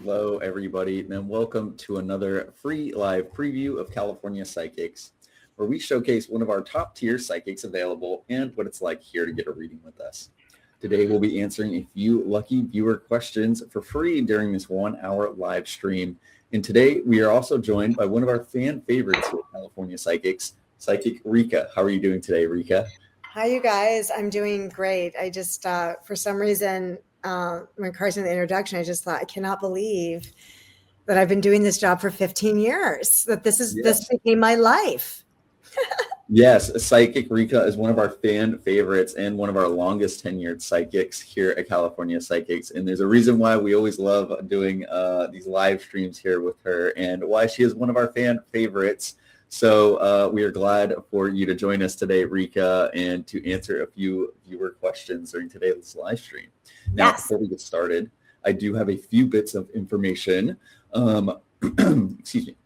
Hello, everybody, and welcome to another free live preview of California Psychics, where we showcase one of our top tier psychics available and what it's like here to get a reading with us. Today, we'll be answering a few lucky viewer questions for free during this 1 hour live stream. And today, we are also joined by one of our fan favorites here at California Psychics, Psychic Rika. How are you doing today, Rika? Hi, you guys. I'm doing great. I just, for some reason, when Carson did the introduction, I just thought, I cannot believe that I've been doing this job for 15 years, that this became my life. Yes, Psychic Rika is one of our fan favorites and one of our longest tenured psychics here at California Psychics. And there's a reason why we always love doing these live streams here with her and why she is one of our fan favorites. So we are glad for you to join us today, Rika, and to answer a few viewer questions during today's live stream. Now, Before we get started, I do have a few bits of information. Excuse me.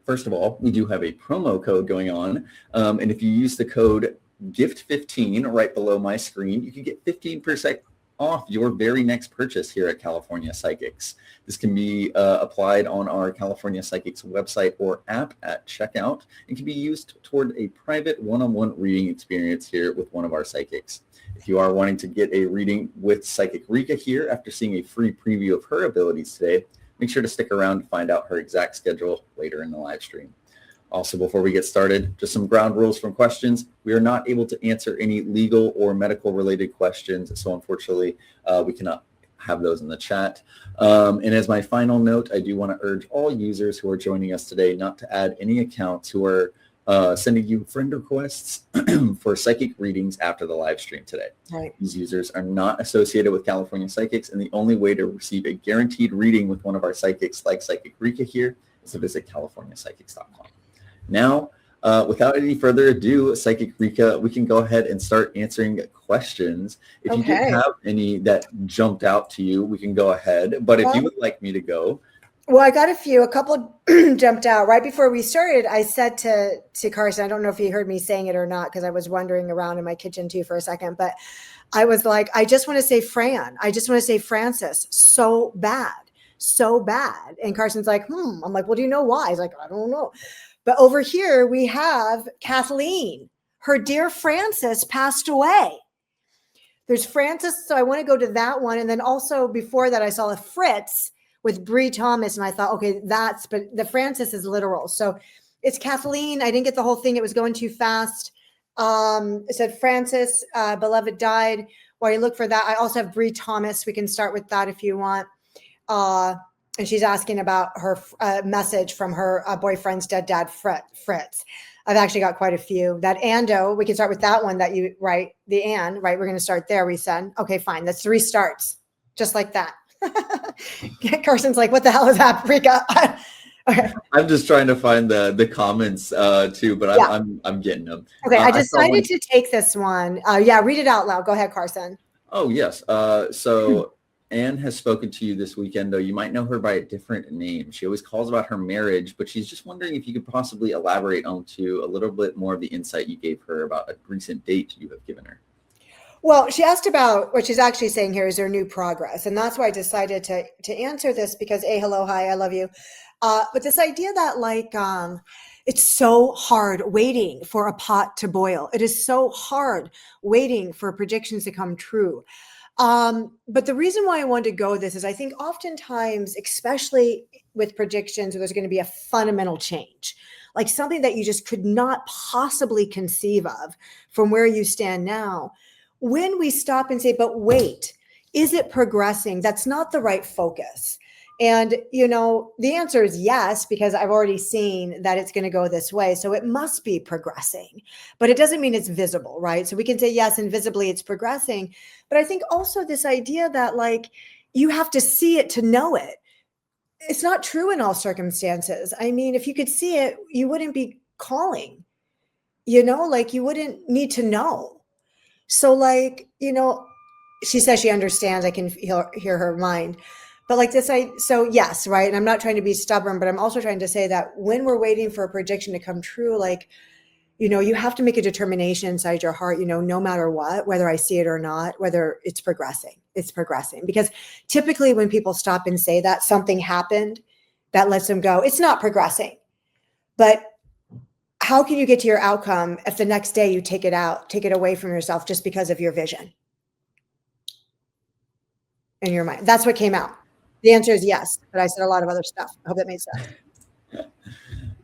First of all, we do have a promo code going on. And if you use the code GIFT15 right below my screen, you can get 15% off your very next purchase here at California Psychics. This can be applied on our California Psychics website or app at checkout and can be used toward a private one-on-one reading experience here with one of our psychics. If you are wanting to get a reading with Psychic Rika here after seeing a free preview of her abilities today, make sure to stick around to find out her exact schedule later in the live stream. Also, before we get started, just some ground rules from questions. We are not able to answer any legal or medical related questions, so unfortunately, we cannot have those in the chat. And as my final note, I do want to urge all users who are joining us today not to add any accounts who are sending you friend requests for psychic readings after the live stream today. Right. These users are not associated with California Psychics, and the only way to receive a guaranteed reading with one of our psychics like Psychic Rika here is to visit californiapsychics.com. Now, without any further ado, Psychic Rika, we can go ahead and start answering questions. If you didn't have any that jumped out to you, we can go ahead. But if you would like me to go. Well, I got a couple jumped out. Right before we started, I said to Carson, I don't know if he heard me saying it or not, because I was wandering around in my kitchen too for a second, but I was like, I just want to say Fran. I just want to say Francis. So bad. And Carson's like, I'm like, well, do you know why? He's like, I don't know. But over here we have Kathleen. Her dear Frances passed away. There's Frances, so I want to go to that one. And then also before that, I saw a Fritz with Bree Thomas, and I thought, okay, but the Frances is literal. So it's Kathleen. I didn't get the whole thing. It was going too fast. It said Frances, beloved died. While you look for that, I also have Bree Thomas. We can start with that if you want. And she's asking about her message from her boyfriend's dead dad, Fritz. I've actually got quite a few. That Ando, we can start with that one that you, right? The Ann, right? We're going to start there, we said. Okay, fine. That's 3 starts. Just like that. Carson's like, what the hell is that, Rika? Okay. I'm just trying to find the comments too, but I'm getting them. Okay, I decided to take this one. Read it out loud. Go ahead, Carson. Oh, yes. So Anne has spoken to you this weekend, though you might know her by a different name. She always calls about her marriage, but she's just wondering if you could possibly elaborate onto a little bit more of the insight you gave her about a recent date you have given her. Well, she asked about what she's actually saying here is there new progress. And that's why I decided to answer this because, hello, hi, I love you. But this idea that it's so hard waiting for a pot to boil. It is so hard waiting for predictions to come true. But the reason why I wanted to go with this is I think oftentimes, especially with predictions, there's going to be a fundamental change, like something that you just could not possibly conceive of from where you stand now. When we stop and say, but wait, is it progressing? That's not the right focus. And, the answer is yes, because I've already seen that it's going to go this way. So it must be progressing, but it doesn't mean it's visible, right? So we can say, yes, invisibly it's progressing. But I think also this idea that you have to see it to know it. It's not true in all circumstances. I mean, if you could see it, you wouldn't be calling, you wouldn't need to know. So she says she understands. I can hear her mind. But so yes, right. And I'm not trying to be stubborn, but I'm also trying to say that when we're waiting for a prediction to come true, you have to make a determination inside your heart, no matter what, whether I see it or not, whether it's progressing. it's progressing. Because typically when people stop and say that something happened that lets them go, it's not progressing. But how can you get to your outcome if the next day you take it away from yourself just because of your vision in your mind? That's what came out. The answer is yes, but I said a lot of other stuff. I hope that made sense.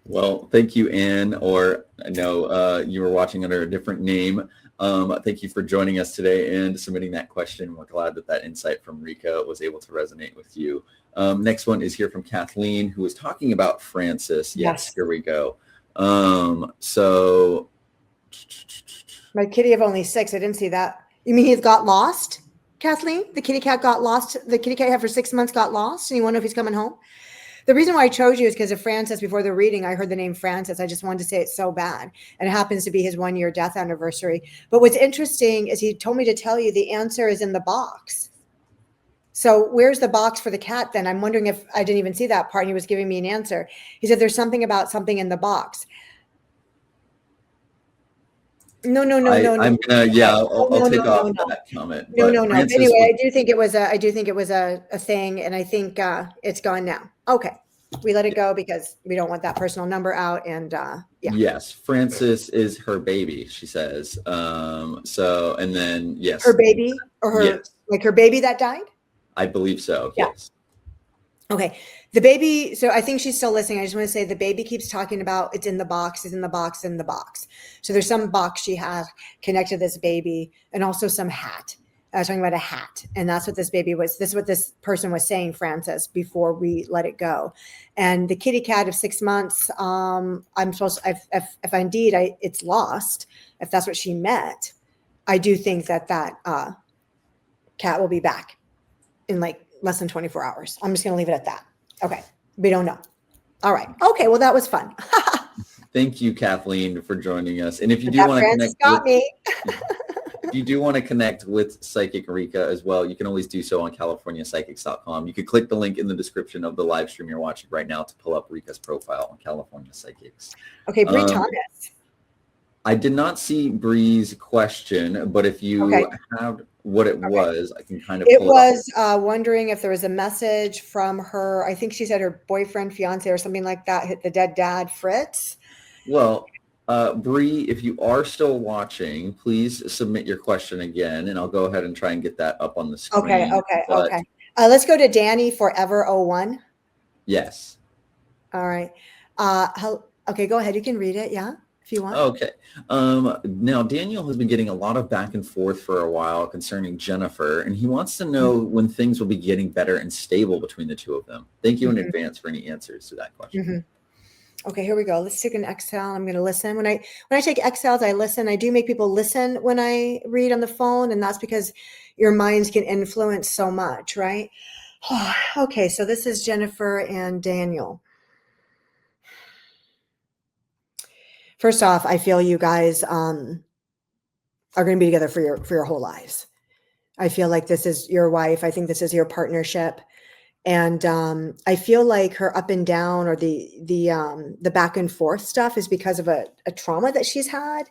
Well, thank you, Anne, or I know you were watching under a different name. Thank you for joining us today and submitting that question. We're glad that that insight from Rika was able to resonate with you. Next one is here from Kathleen, who was talking about Francis. Yes. Here we go. So my kitty of only 6. I didn't see that. You mean he got lost, Kathleen? The kitty cat got lost. The kitty cat you had for 6 months got lost, and you wonder if he's coming home? The reason why I chose you is because of Francis. Before the reading, I heard the name Francis. I just wanted to say it so bad. And it happens to be his 1-year death anniversary. But what's interesting is he told me to tell you the answer is in the box. So where's the box for the cat then? I'm wondering if I didn't even see that part. And he was giving me an answer. He said there's something about something in the box. No. I'm gonna, I'll take off that comment. No. Francis, anyway, I do think it was a thing, and I think it's gone now. Okay, we let it go because we don't want that personal number out. And yes, Francis is her baby, she says. So, and then yes, her baby, or her like her baby that died. I believe so. Yeah. Yes. Okay. The baby, so I think she's still listening. I just want to say the baby keeps talking about it's in the box, it's in the box, in the box. So there's some box she has connected to this baby, and also some hat. I was talking about a hat. And that's what this baby was. This is what this person was saying, Francis, before we let it go. And the kitty cat of 6 months, I'm supposed to, if indeed it's lost, if that's what she meant, I do think that cat will be back in like less than 24 hours. I'm just going to leave it at that. Okay. We don't know. All right. Okay. Well, that was fun. Thank you, Kathleen, for joining us. And if you do want to connect, if you do want to connect with Psychic Rika as well, you can always do so on CaliforniaPsychics.com. You could click the link in the description of the live stream you're watching right now to pull up Rika's profile on California Psychics. Okay. Bree Thomas. I did not see Bree's question, but if you have what it was, I can kind of pull it up. Wondering if there was a message from her. I think she said her boyfriend, fiance, or something like that hit the dead dad, Fritz. Well, Bree, if you are still watching, please submit your question again, and I'll go ahead and try and get that up on the screen. Okay. Let's go to Danny Forever01. Yes. All right. Okay, go ahead. You can read it. Yeah. If you want. Okay. Now, Daniel has been getting a lot of back and forth for a while concerning Jennifer, and he wants to know when things will be getting better and stable between the two of them. Thank you in advance for any answers to that question. Okay, here we go. Let's take an exhale. I'm going to listen. When I take exhales, I listen. I do make people listen when I read on the phone, and that's because your minds can influence so much, right? Okay, so this is Jennifer and Daniel. First off, I feel you guys are going to be together for your whole lives. I feel like this is your wife. I think this is your partnership. And I feel like her up and down, or the back and forth stuff, is because of a trauma that she's had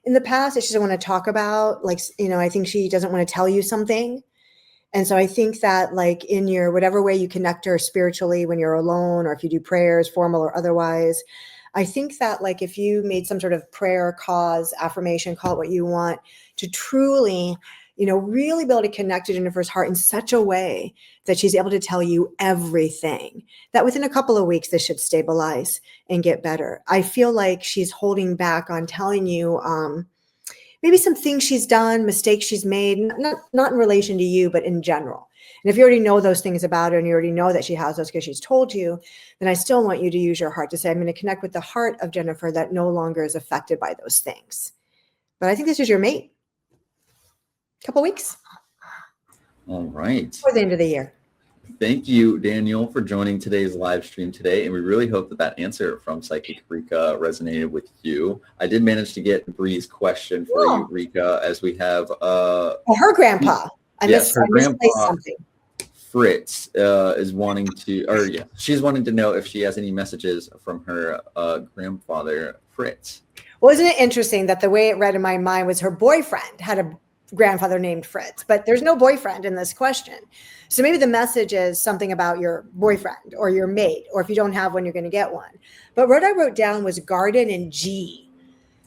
in the past that she doesn't want to talk about. Like, I think she doesn't want to tell you something. And so I think that, like, in your whatever way you connect her spiritually when you're alone, or if you do prayers, formal or otherwise, I think that, like, if you made some sort of prayer, cause, affirmation, call it what you want, to truly, really be able to connect to Jennifer's heart in such a way that she's able to tell you everything, that within a couple of weeks, this should stabilize and get better. I feel like she's holding back on telling you maybe some things she's done, mistakes she's made, not in relation to you, but in general. And if you already know those things about her, and you already know that she has those because she's told you, then I still want you to use your heart to say, I'm going to connect with the heart of Jennifer that no longer is affected by those things. But I think this is your mate. Couple weeks. All right. Before the end of the year. Thank you, Daniel, for joining today's live stream today. And we really hope that answer from Psychic Rika resonated with you. I did manage to get Bree's question for you, Rika, as we have her grandpa. Her grandpa, something. Fritz, is wanting to, she's wanting to know if she has any messages from her grandfather, Fritz. Wasn't it interesting that the way it read in my mind was her boyfriend had grandfather named Fritz, but there's no boyfriend in this question. So maybe the message is something about your boyfriend or your mate, or if you don't have one, you're going to get one. But what I wrote down was garden and G.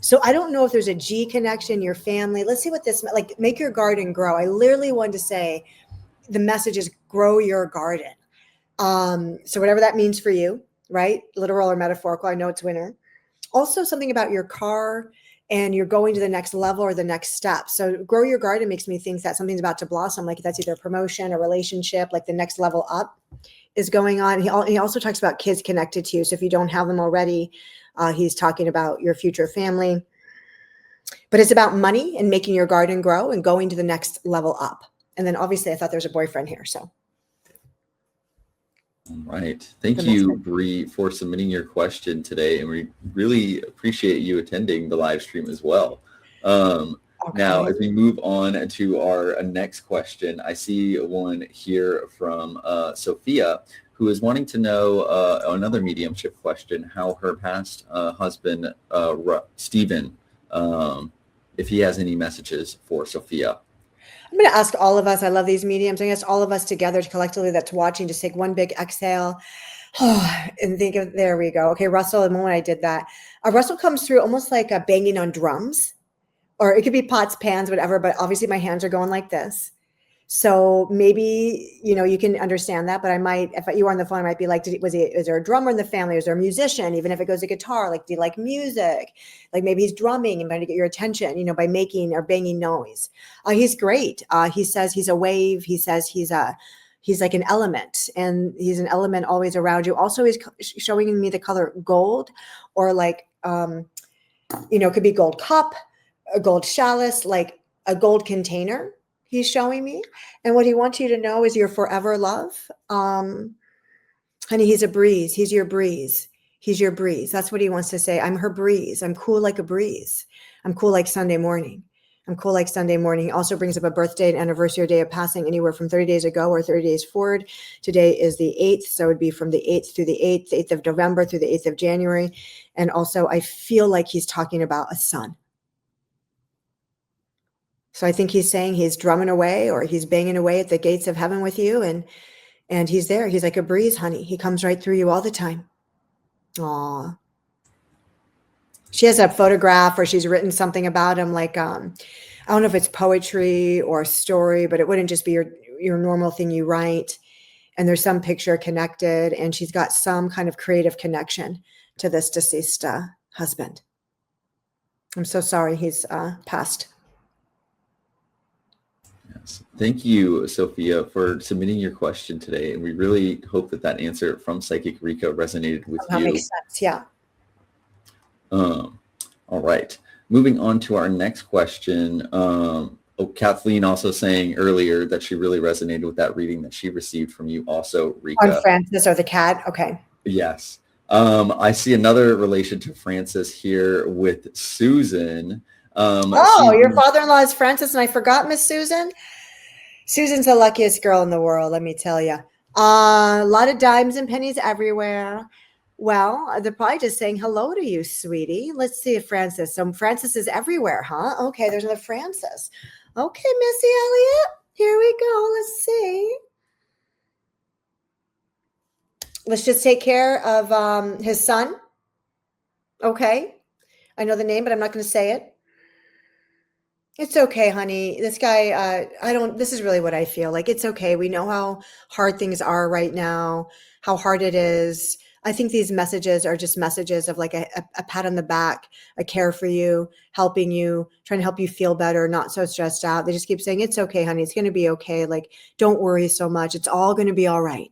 So I don't know if there's a G connection, your family. Let's see what this, like, make your garden grow. I literally wanted to say the message is grow your garden. So whatever that means for you, right? Literal or metaphorical. I know it's winter. Also something about your car and you're going to the next level or the next step. So grow your garden makes me think that something's about to blossom. Like that's either a promotion, a relationship, like the next level up is going on. He also talks about kids connected to you. So if you don't have them already, he's talking about your future family. But it's about money and making your garden grow and going to the next level up. And then obviously I thought there's a boyfriend here. So. All right. Thank you, Bree, for submitting your question today. And we really appreciate you attending the live stream as well. Now, as we move on to our next question, I see one here from Sophia, who is wanting to know another mediumship question, how her past husband, Stephen, if he has any messages for Sophia. I'm going to ask all of us. I love these mediums. I guess all of us together, collectively, that's watching, just take one big exhale and think of, there we go. Okay, Russell, the moment I did that, Russell comes through almost like a banging on drums, or it could be pots, pans, whatever, but obviously my hands are going like this. So maybe, you can understand that, but I might, if you were on the phone, I might be like, is there a drummer in the family? Is there a musician? Even if it goes to guitar, like, do you like music? Like maybe he's drumming and trying to get your attention, by making or banging noise. He's great. He says he's a wave. He says he's like an element, and he's an element always around you. Also, he's showing me the color gold, or like, it could be gold cup, a gold chalice, like a gold container. He's showing me. And what he wants you to know is your forever love. Honey, he's a breeze. He's your breeze. He's your breeze. That's what he wants to say. I'm her breeze. I'm cool like a breeze. I'm cool like Sunday morning. I'm cool like Sunday morning. He also brings up a birthday, an anniversary, or day of passing, anywhere from 30 days ago or 30 days forward. Today is the 8th. So it would be from the 8th through the 8th of November through the 8th of January. And also I feel like he's talking about a son. So I think he's saying he's drumming away, or he's banging away at the gates of heaven with you. And he's there. He's like a breeze, honey. He comes right through you all the time. Aw. She has a photograph, or she's written something about him. Like, I don't know if it's poetry or story, but it wouldn't just be your normal thing you write. And there's some picture connected, and she's got some kind of creative connection to this deceased husband. I'm so sorry he's passed. Yes. Thank you, Sophia, for submitting your question today. And we really hope that answer from Psychic Rika resonated with you. That makes sense, yeah. All right. Moving on to our next question. Kathleen also saying earlier that she really resonated with that reading that she received from you also, Rika. On Francis or the cat? Okay. Yes. I see another relation to Francis here with Susan. Your father-in-law is Francis, and I forgot Miss Susan. Susan's the luckiest girl in the world, let me tell you. A lot of dimes and pennies everywhere. Well, they're probably just saying hello to you, sweetie. Let's see if Francis. So Francis is everywhere, huh? Okay, there's another Francis. Okay, Missy Elliott, here we go. Let's see. Let's just take care of his son. Okay. I know the name, but I'm not going to say it. It's okay, honey. This guy, this is really what I feel like. It's okay. We know how hard things are right now, how hard it is. I think these messages are just messages of like a pat on the back, a care for you, helping you, trying to help you feel better, not so stressed out. They just keep saying, it's okay, honey. It's going to be okay. Like, don't worry so much. It's all going to be all right.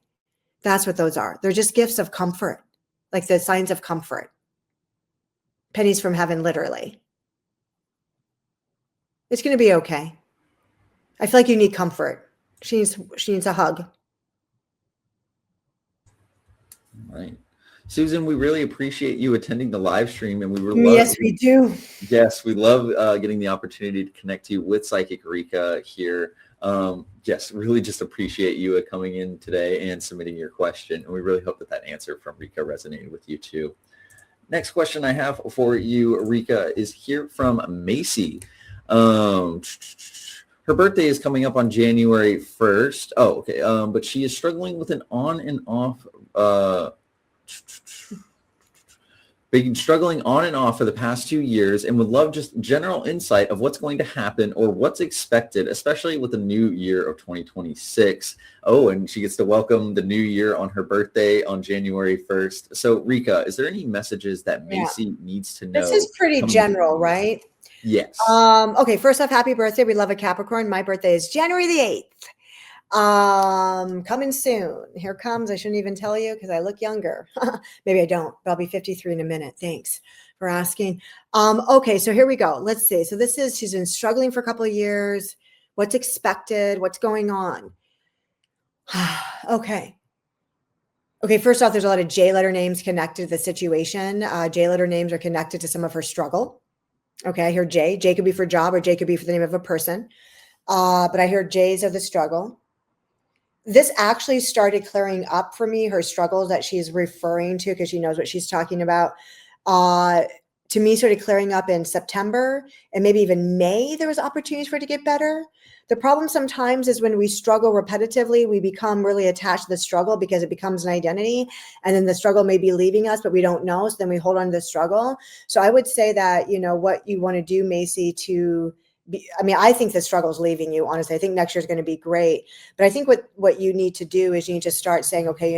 That's what those are. They're just gifts of comfort, like the signs of comfort. Pennies from heaven, literally. It's going to be okay. I feel like you need comfort. She needs a hug. All right. Susan, we really appreciate you attending the live stream, and yes, we do. Yes, we love getting the opportunity to connect you with Psychic Rika here. Yes, really just appreciate you coming in today and submitting your question, and we really hope that answer from Rika resonated with you too. Next question I have for you, Rika, is here from Macy. Um, Her birthday is coming up on January 1st. Oh, okay. But she is struggling with an on and off been struggling on and off for the past 2 years and would love just general insight of what's going to happen or what's expected, especially with the new year of 2026. Oh, and she gets to welcome the new year on her birthday on January 1st. So Rika, is there any messages that Macy needs to This know? is pretty general, right? Yes. Okay, first off, happy birthday. We love a Capricorn. My birthday is January the 8th. Coming soon. Here comes. I shouldn't even tell you because I look younger. Maybe I don't, but I'll be 53 in a minute. Thanks for asking. Okay, so here we go. Let's see. So she's been struggling for a couple of years. What's expected? What's going on? Okay. Okay, first off, there's a lot of J letter names connected to the situation. J letter names are connected to some of her struggle. Okay, I hear J. J could be for job or J could be for the name of a person. But I hear J's of the struggle. This actually started clearing up for me, her struggles that she's referring to, because she knows what she's talking about. To me, started clearing up in September and maybe even May. There was opportunities for it to get better. The problem sometimes is when we struggle repetitively, we become really attached to the struggle because it becomes an identity. And then the struggle may be leaving us, but we don't know. So then we hold on to the struggle. So I would say that, what you want to do, Macy, I think the struggle is leaving you, honestly. I think next year is going to be great. But I think what you need to do is you need to start saying, okay,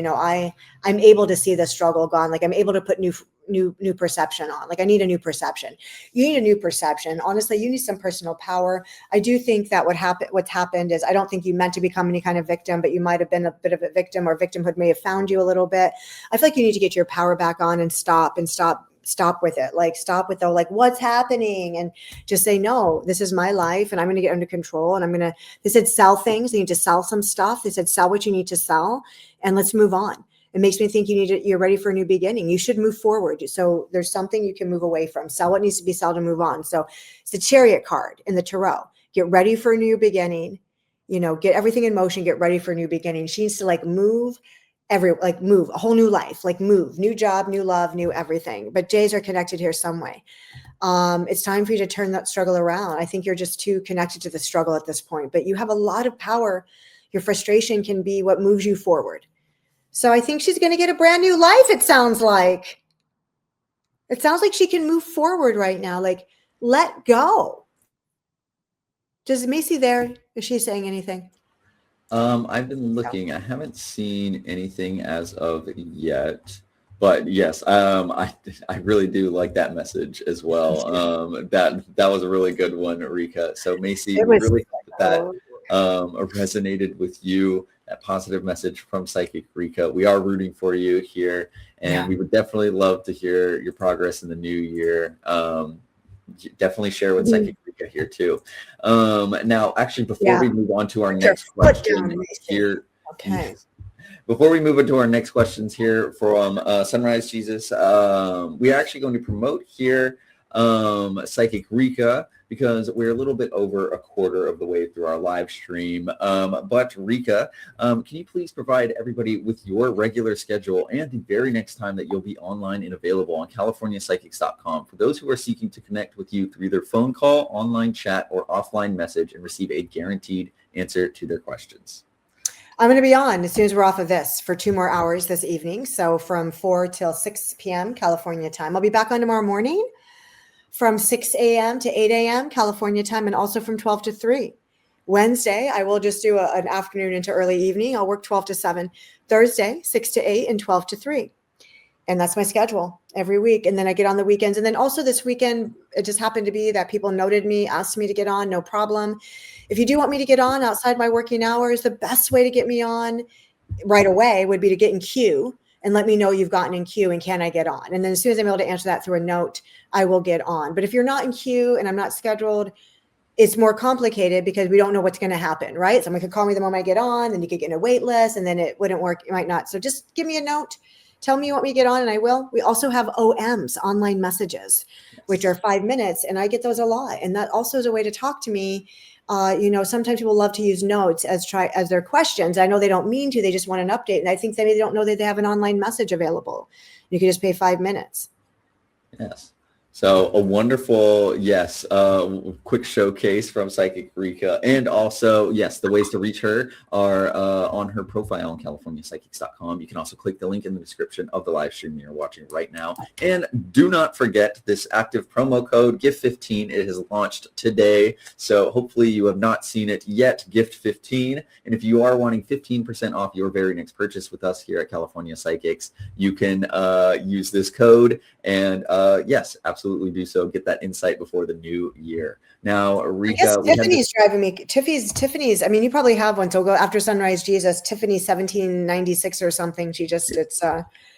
I'm able to see the struggle gone. Like I'm able to put new perception on. Like I need a new perception. You need a new perception. Honestly, you need some personal power. I do think that what's happened is I don't think you meant to become any kind of victim, but you might have been a bit of a victim, or victimhood may have found you a little bit. I feel like you need to get your power back on and stop with it. Like stop with what's happening, and just say, no, this is my life and I'm going to get under control. And they said, sell things. You need to sell some stuff. They said, sell what you need to sell and let's move on. It makes me think you're ready for a new beginning. You should move forward. So there's something you can move away from. Sell what needs to be sold and move on. So it's the Chariot card in the Tarot. Get ready for a new beginning, get everything in motion, get ready for a new beginning. She needs to move move a whole new life, move, new job, new love, new everything. But J's are connected here some way. It's time for you to turn that struggle around. I think you're just too connected to the struggle at this point, but you have a lot of power. Your frustration can be what moves you forward. So I think she's going to get a brand new life. It sounds like she can move forward right now. Let go. Is Macy there? Is she saying anything? I've been looking. I haven't seen anything as of yet, but yes, I really do like that message as well. That was a really good one, Rika. So Macy, really that resonated with you. That positive message from Psychic Rika. We are rooting for you here, and we would definitely love to hear your progress in the new year. Definitely share with Psychic Rika here too. Now, actually, before we move on to our next question here, before we move into our next questions here from Sunrise Jesus, we are actually going to promote here Psychic Rika, because we're a little bit over a quarter of the way through our live stream. But Rika, can you please provide everybody with your regular schedule and the very next time that you'll be online and available on CaliforniaPsychics.com for those who are seeking to connect with you through either phone call, online chat, or offline message and receive a guaranteed answer to their questions? I'm going to be on as soon as we're off of this for 2 more hours this evening. So from 4 till 6 p.m. California time. I'll be back on tomorrow morning from 6 a.m. to 8 a.m. California time, and also from 12 to 3. Wednesday, I will just do an afternoon into early evening. I'll work 12 to 7. Thursday, 6 to 8 and 12 to 3. And that's my schedule every week. And then I get on the weekends. And then also this weekend, it just happened to be that people noted me, asked me to get on, no problem. If you do want me to get on outside my working hours, the best way to get me on right away would be to get in queue and let me know you've gotten in queue and can I get on? And then as soon as I'm able to answer that through a note, I will get on. But if you're not in queue and I'm not scheduled, it's more complicated because we don't know what's going to happen, right? Someone could call me the moment I get on, then you could get in a wait list, and then it wouldn't work. It might not. So just give me a note. Tell me you want me to get on, and I will. We also have OMs, online messages, which are 5 minutes, and I get those a lot. And that also is a way to talk to me. Sometimes people love to use notes as their questions. I know they don't mean to. They just want an update. And I think maybe they don't know that they have an online message available. You can just pay 5 minutes. Yes. So a wonderful, yes, quick showcase from Psychic Rika. And also, yes, the ways to reach her are on her profile on CaliforniaPsychics.com. You can also click the link in the description of the live stream you're watching right now. And do not forget this active promo code, GIFT15. It has launched today. So hopefully you have not seen it yet, GIFT15. And if you are wanting 15% off your very next purchase with us here at California Psychics, you can use this code. And yes, absolutely do so. Get that insight before the new year. Now, Rika, I guess Tiffany's driving me. Tiffany's. I mean, you probably have one. So go after Sunrise Jesus. Tiffany 1796 or something. It's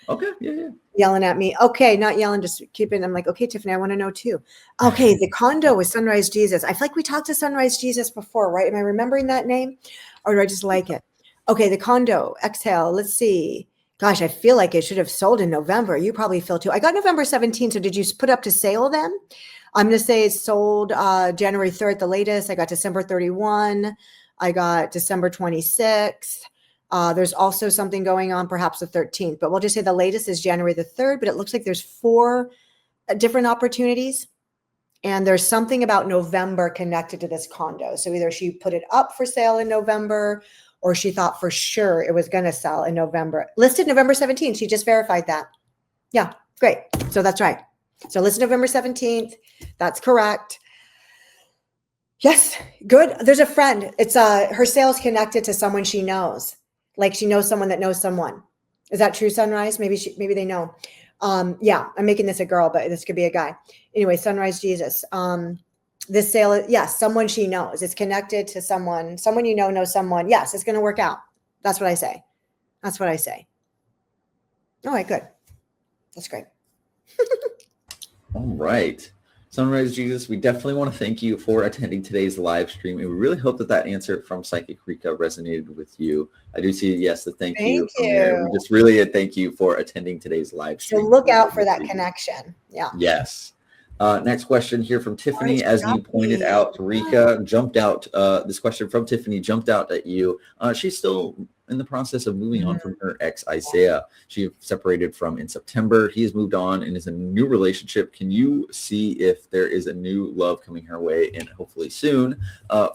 okay, yeah. Yelling at me. Okay, not yelling, just keeping. I'm like, okay, Tiffany, I want to know too. Okay, the condo with Sunrise Jesus. I feel like we talked to Sunrise Jesus before, right? Am I remembering that name, or do I just like it? Okay, the condo. Exhale. Let's see. Gosh, I feel like it should have sold in November. You probably feel too. I got November 17th. So did you put up to sale then? I'm going to say it's sold January 3rd, the latest. I got December 31. I got December 26th. There's also something going on, perhaps the 13th, but we'll just say the latest is January the 3rd, but it looks like there's 4 different opportunities. And there's something about November connected to this condo. So either she put it up for sale in November, or she thought for sure it was going to sell in November. Listed November 17th. She just verified that. Yeah, great. So that's right. So listed November 17th. That's correct. Yes, good. There's a friend. It's her sales connected to someone she knows. Like she knows someone that knows someone. Is that true, Sunrise? Maybe they know. Yeah, I'm making this a girl, but this could be a guy. Anyway, Sunrise Jesus. This sale, yes, someone she knows. It's connected to someone you know knows someone. Yes, it's going to work out. That's what I say. All right, good. That's great. All right. Sunrise Jesus, we definitely want to thank you for attending today's live stream. And we really hope that answer from Psychic Rika resonated with you. I do see, yes, the thank you from there. We just really thank you for attending today's live stream. So look out for that connection. Yeah. Yes. Next question here from Tiffany. As you pointed out, Rika jumped out. This question from Tiffany jumped out at you. She's still in the process of moving on from her ex, Isaiah. She separated from in September. He has moved on and is in a new relationship. Can you see if there is a new love coming her way, and hopefully soon,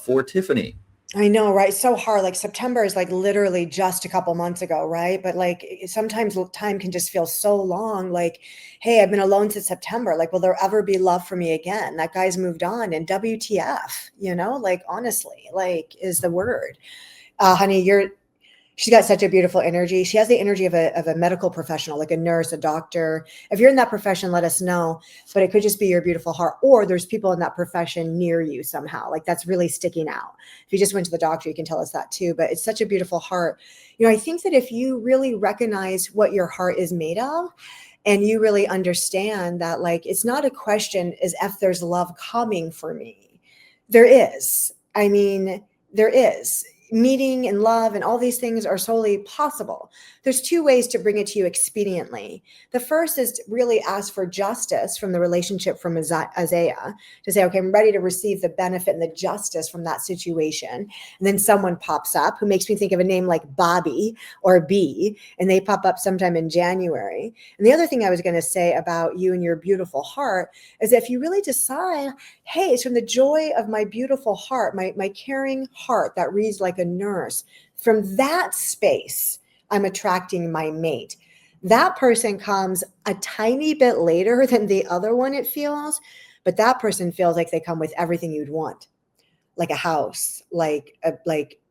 for Tiffany? I know, right? It's so hard. Like September is like literally just a couple months ago, right? But like sometimes time can just feel so long. Like, hey, I've been alone since September. Like, will there ever be love for me again? That guy's moved on, and WTF, like honestly, like is the word. Honey, she's got such a beautiful energy. She has the energy of a medical professional, like a nurse, a doctor. If you're in that profession, let us know. But it could just be your beautiful heart, or there's people in that profession near you somehow. Like that's really sticking out. If you just went to the doctor, you can tell us that too. But it's such a beautiful heart. I think that if you really recognize what your heart is made of, and you really understand that, like, it's not a question is if there's love coming for me. There is. I mean, there is. Meeting and love and all these things are solely possible. There's 2 ways to bring it to you expediently. The first is to really ask for justice from the relationship from Isaiah, to say, okay, I'm ready to receive the benefit and the justice from that situation. And then someone pops up who makes me think of a name like Bobby or B, and they pop up sometime in January. And the other thing I was going to say about you and your beautiful heart is if you really decide, hey, it's from the joy of my beautiful heart, my caring heart that reads like a nurse, from that space, I'm attracting my mate. That person comes a tiny bit later than the other one, it feels, but that person feels like they come with everything you'd want, like a house, like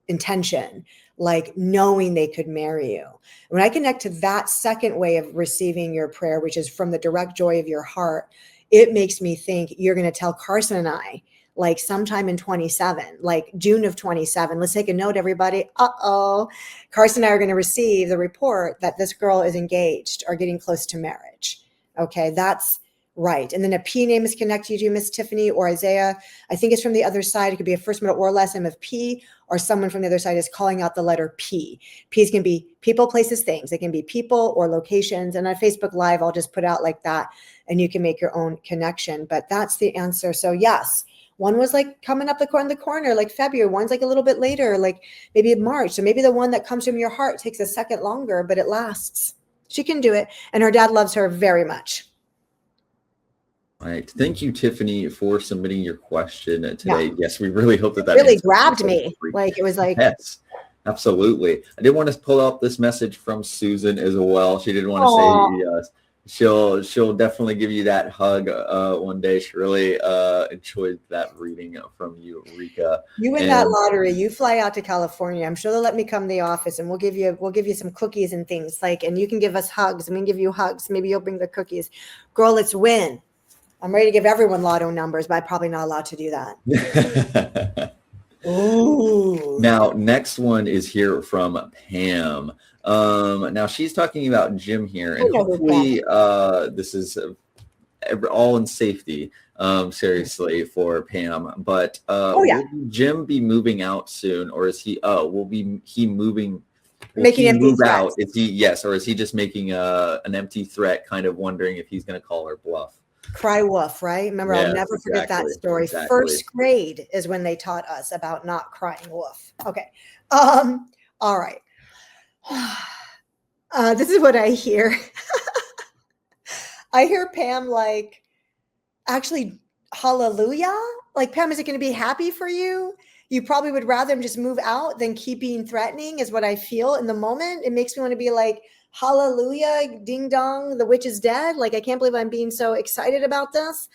intention, like knowing they could marry you. When I connect to that second way of receiving your prayer, which is from the direct joy of your heart, it makes me think you're going to tell Carson and I, like sometime in 27, like June of 27. Let's take a note, everybody. Carson and I are going to receive the report that this girl is engaged or getting close to marriage. Okay, that's right. And then a P name is connected to you, Miss Tiffany or Isaiah. I think it's from the other side. It could be a first, middle, or last name of P, or someone from the other side is calling out the letter P. P's can be people, places, things. They can be people or locations. And on Facebook Live, I'll just put out like that, and you can make your own connection. But that's the answer. So yes. One was like coming up the corner, like February. One's like a little bit later, like maybe March. So maybe the one that comes from your heart takes a second longer, but it lasts. She can do it. And her dad loves her very much. Right. Thank you, Tiffany, for submitting your question Yeah, today. Yes, we really hope that it that really answers grabbed your me. question. Like it was like, Yes, absolutely. I did want to pull up this message from Susan as well. She did want to say oh, yes. She'll definitely give you that hug one day. She really enjoyed that reading from you, Rika. you win that And lottery, you fly out to California. I'm sure they'll let me come to the office and we'll give you some cookies and things like, and you can give us hugs and we can give you hugs. Maybe you'll bring the cookies. Girl, let's win. I'm ready to give everyone lotto numbers, but I'm probably not allowed to do that. Ooh. now, next one is here from Pam. Now she's talking about Jim here, I and know who Pam is. hopefully this is all in safety, seriously, for Pam. But Oh yeah. will Jim be moving out soon, or is he? Will he moving? Will Making he empty move out? threats. Is he yes, or is he just making an empty threat, kind of wondering if he's going to call her bluff? Cry wolf, right? Remember, I'll Yes, never forget that story. exactly. First grade is when they taught us about not crying wolf. Okay. All right. This is what I hear. I hear Pam like, actually, hallelujah. Like, Pam, is it going to be happy for you? You probably would rather him just move out than keep being threatening, is what I feel in the moment. It makes me want to be like, hallelujah, ding dong, the witch is dead. Like, I can't believe I'm being so excited about this.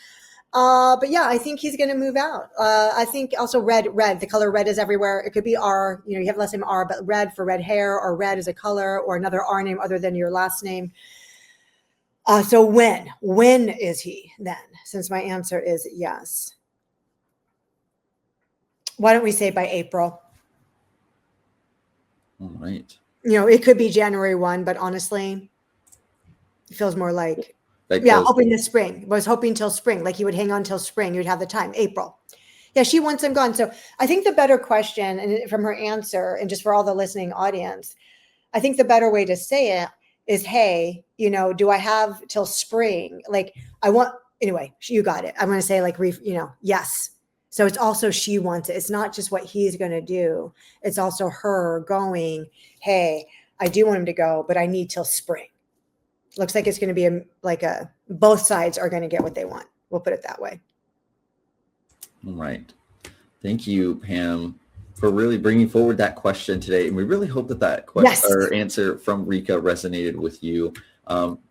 But yeah, I think he's going to move out. I think also red, the color red is everywhere. It could be R, you have last name R, but red for red hair, or red is a color, or another R name other than your last name. So when is he then? Since my answer is yes. Why don't we say by April? All right. It could be January 1, but honestly, it feels more like, hoping this spring. Was hoping till spring, like he would hang on till spring. He would have the time, April. Yeah, she wants him gone. So I think the better question, and from her answer, and just for all the listening audience, I think the better way to say it is, hey, do I have till spring? Like, anyway, you got it. I'm going to say like, yes. So it's also, she wants it. It's not just what he's going to do. It's also her going, hey, I do want him to go, but I need till spring. Looks like it's going to be both sides are going to get what they want. We'll put it that way. All right. Thank you, Pam, for really bringing forward that question today. And we really hope that question or answer from Rika resonated with you.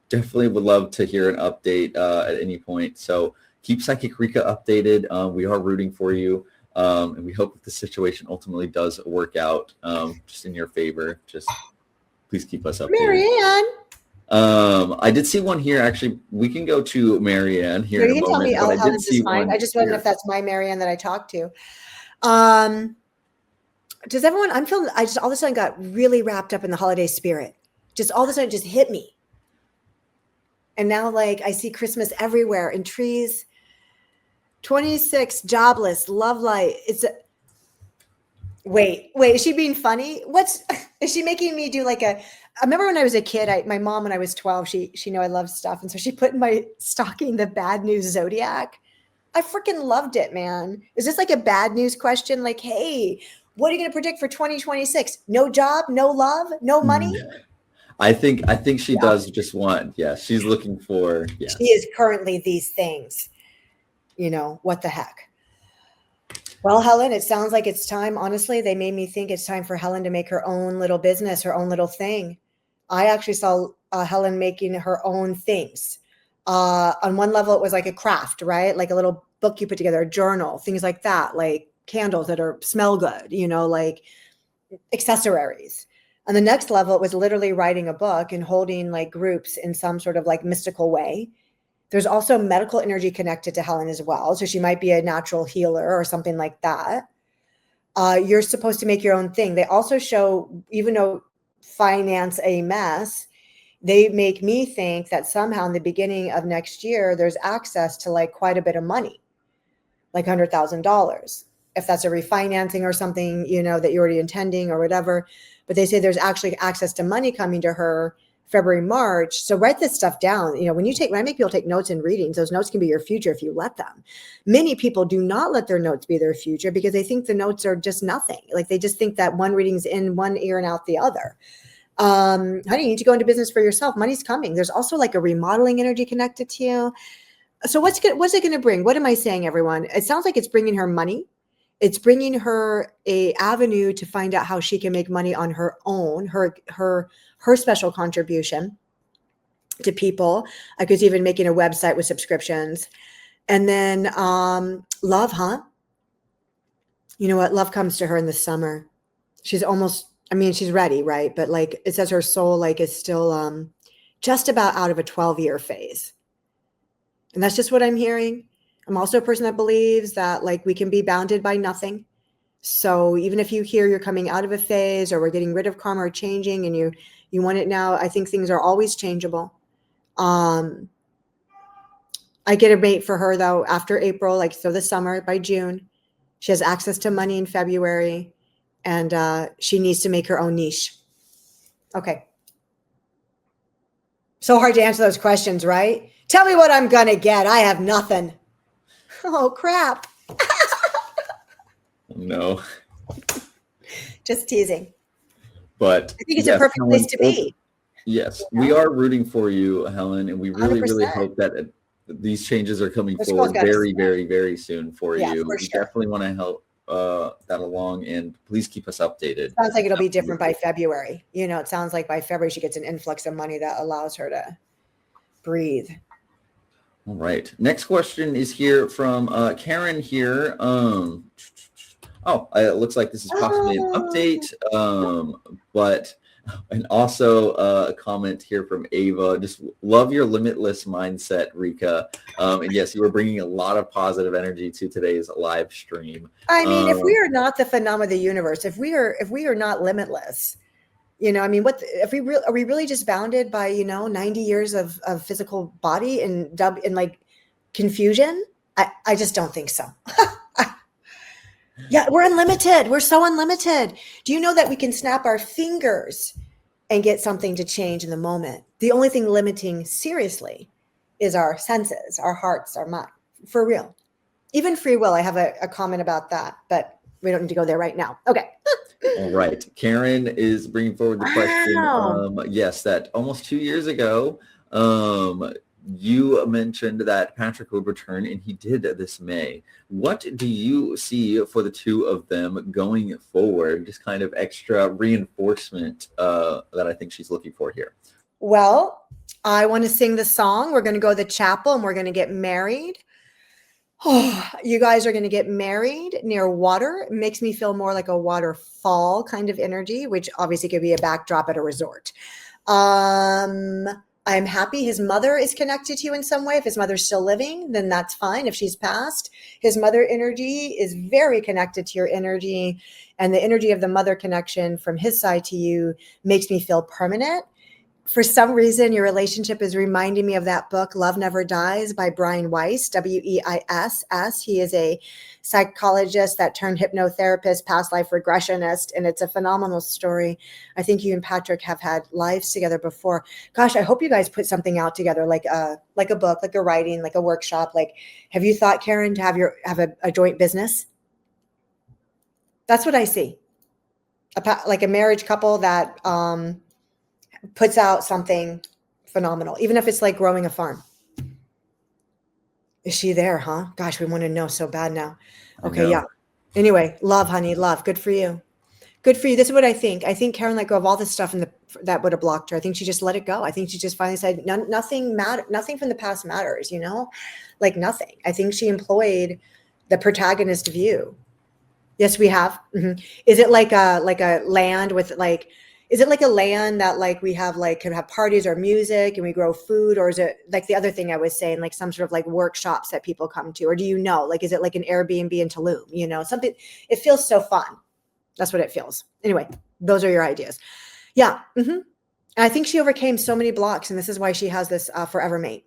Definitely would love to hear an update at any point. So keep Psychic Rika updated. We are rooting for you. And we hope that the situation ultimately does work out just in your favor. Just please keep us updated. Marianne. I did see one here. Actually, we can go to Marianne here in a moment. Tell me, but I did see one. I just wonder if that's my Marianne that I talked to. Does everyone? I just all of a sudden got really wrapped up in the holiday spirit. Just all of a sudden, it just hit me. And now, like, I see Christmas everywhere and trees. 26, jobless, love light. Wait, is she being funny? Is she making me do like I remember when I was a kid, my mom, when I was 12, she knew I loved stuff. And so she put in my stocking the bad news zodiac. I freaking loved it, man. Is this like a bad news question? Like, hey, what are you going to predict for 2026? No job, no love, no money? I think she does just want, she's looking for, She is currently these things. What the heck? Well, Helen, it sounds like it's time. Honestly, they made me think it's time for Helen to make her own little business, her own little thing. I actually saw Helen making her own things. On one level, it was like a craft, right? Like a little book you put together, a journal, things like that, like candles that smell good, like accessories. On the next level, it was literally writing a book and holding like groups in some sort of like mystical way. There's also medical energy connected to Helen as well. So she might be a natural healer or something like that. You're supposed to make your own thing. They also show, even though finance a mess, they make me think that somehow in the beginning of next year, there's access to like quite a bit of money, like $100,000. If that's a refinancing or something, that you're already intending or whatever. But they say there's actually access to money coming to her February, March. So write this stuff down. When I make people take notes in readings, those notes can be your future if you let them. Many people do not let their notes be their future because they think the notes are just nothing. Like they just think that one reading's in one ear and out the other. Honey, you need to go into business for yourself. Money's coming. There's also like a remodeling energy connected to you. So what's it going to bring? What am I saying, everyone? It sounds like it's bringing her money. It's bringing her a avenue to find out how she can make money on her own, her special contribution to people. I could even making a website with subscriptions. And then love, huh? You know what? Love comes to her in the summer. She's almost, I mean, she's ready, right? But like it says her soul like is still just about out of a 12-year phase. And that's just what I'm hearing. I'm also a person that believes that like we can be bounded by nothing. So even if you hear you're coming out of a phase or we're getting rid of karma or changing and you want it now, I think things are always changeable. I get a mate for her though after April, like so the summer by June. She has access to money in February and she needs to make her own niche. Okay. So hard to answer those questions, right? Tell me what I'm gonna get. I have nothing. Oh crap. No. Just teasing. But I think it's a perfect place to be. Yes, we are rooting for you, Helen, and we really, 100%. really hope that these changes are coming forward very, very, very soon for you. For We sure. definitely want to help that along, and please keep us updated. Sounds like it'll be different by February. You know, it sounds like by February she gets an influx of money that allows her to breathe. All right. Next question is here from Karen here. It looks like this is possibly an update, but and also a comment here from Ava. Just love your limitless mindset, Rika. And yes, you were bringing a lot of positive energy to today's live stream. I mean, if we are not the phenomenon of the universe, if we are not limitless, you know, I mean, are we really just bounded by 90 years of physical body and like confusion? I just don't think so. Yeah, we're unlimited. We're so unlimited. Do you know that we can snap our fingers and get something to change in the moment? The only thing limiting seriously is our senses, our hearts, our mind, for real. Even free will. I have a comment about that, but we don't need to go there right now. Okay. All right. Karen is bringing forward the question. Yes, that almost 2 years ago, you mentioned that Patrick would return, and he did this May. What do you see for the two of them going forward? Just kind of extra reinforcement that I think she's looking for here. Well, I want to sing the song. We're going to go to the chapel, and we're going to get married. Oh, you guys are going to get married near water. It makes me feel more like a waterfall kind of energy, which obviously could be a backdrop at a resort. I'm happy his mother is connected to you in some way. If his mother's still living, then that's fine. If she's passed, his mother energy is very connected to your energy. And the energy of the mother connection from his side to you makes me feel permanent. For some reason, your relationship is reminding me of that book, Love Never Dies by Brian Weiss, Weiss. He is a psychologist that turned hypnotherapist, past life regressionist, and it's a phenomenal story. I think you and Patrick have had lives together before. Gosh, I hope you guys put something out together, like a book, like a writing, like a workshop. Like, have you thought, Karen, to have a joint business? That's what I see. Like a marriage couple that puts out something phenomenal, even if it's like growing a farm. Is she there, huh? Gosh, we want to know so bad now. Okay, yeah. Anyway, love, honey, love. Good for you. Good for you. This is what I think. I think Karen let go of all this stuff that would have blocked her. I think she just let it go. I think she just finally said, nothing from the past matters, like nothing. I think she employed the protagonist view. Yes, we have. Mm-hmm. Is it like a land with like, is it like a land that like we have like can have parties or music and we grow food, or is it like the other thing I was saying, like some sort of like workshops that people come to, or do you know, like, is it like an Airbnb in Tulum, something, it feels so fun. That's what it feels. Anyway, those are your ideas. Yeah. Mm-hmm. And I think she overcame so many blocks, and this is why she has this forever mate.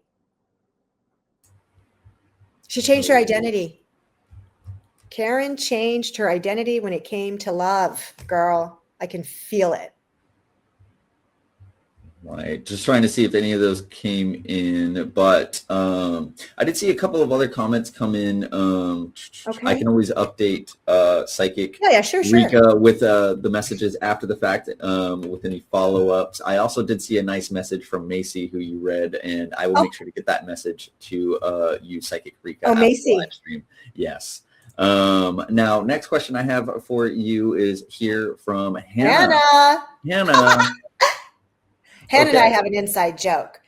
She changed her identity. Karen changed her identity when it came to love, girl. I can feel it. Right. Just trying to see if any of those came in, but I did see a couple of other comments come in. I Okay. can always update Psychic Yeah, sure, sure. Rika with the messages after the fact with any follow-ups. I also did see a nice message from Macy who you read, and I will Oh, make sure to get that message to you, Psychic Rika, oh, after the live Macy. stream. Yes. Now, next question I have for you is here from Hannah. Hannah. Hannah. Hannah and I Okay. have an inside joke.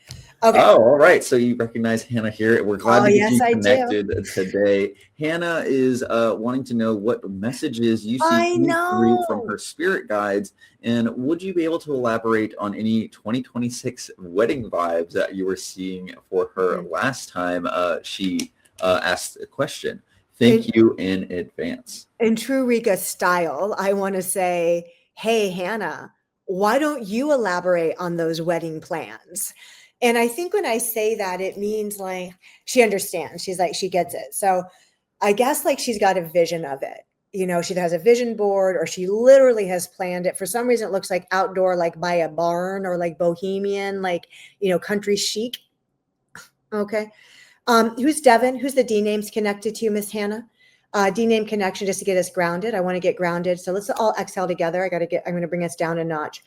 Okay. Oh, all right. So you recognize Hannah here. We're glad Oh, to get yes, you I do. connected today. Hannah is wanting to know what messages you see I coming through from know. her spirit guides, and would you be able to elaborate on any 2026 wedding vibes that you were seeing for her Mhm. last time she asked a question? In, Thank you in advance. in true Rika style, I want to say, hey, Hannah, why don't you elaborate on those wedding plans? And I think when I say that, it means like she understands. She's like, she gets it. So I guess like she's got a vision of it. You know, she has a vision board or she literally has planned it. For some reason, it looks like outdoor, like by a barn or like bohemian, like, country chic. Okay. Who's Devin? Who's the D names connected to you, Miss Hannah? D name connection just to get us grounded. I want to get grounded. So let's all exhale together. I'm going to bring us down a notch.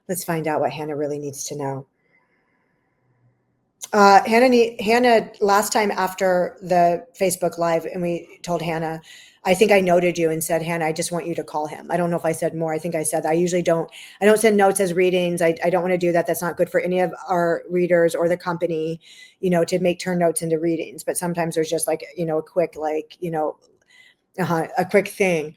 Let's find out what Hannah really needs to know. Hannah, last time after the Facebook Live, and we told Hannah, I think I noted you and said, Hannah, I just want you to call him. I don't know if I said more. I think I said that. I don't send notes as readings. I don't want to do that. That's not good for any of our readers or the company, to turn notes into readings. But sometimes there's just like, a quick, a quick thing.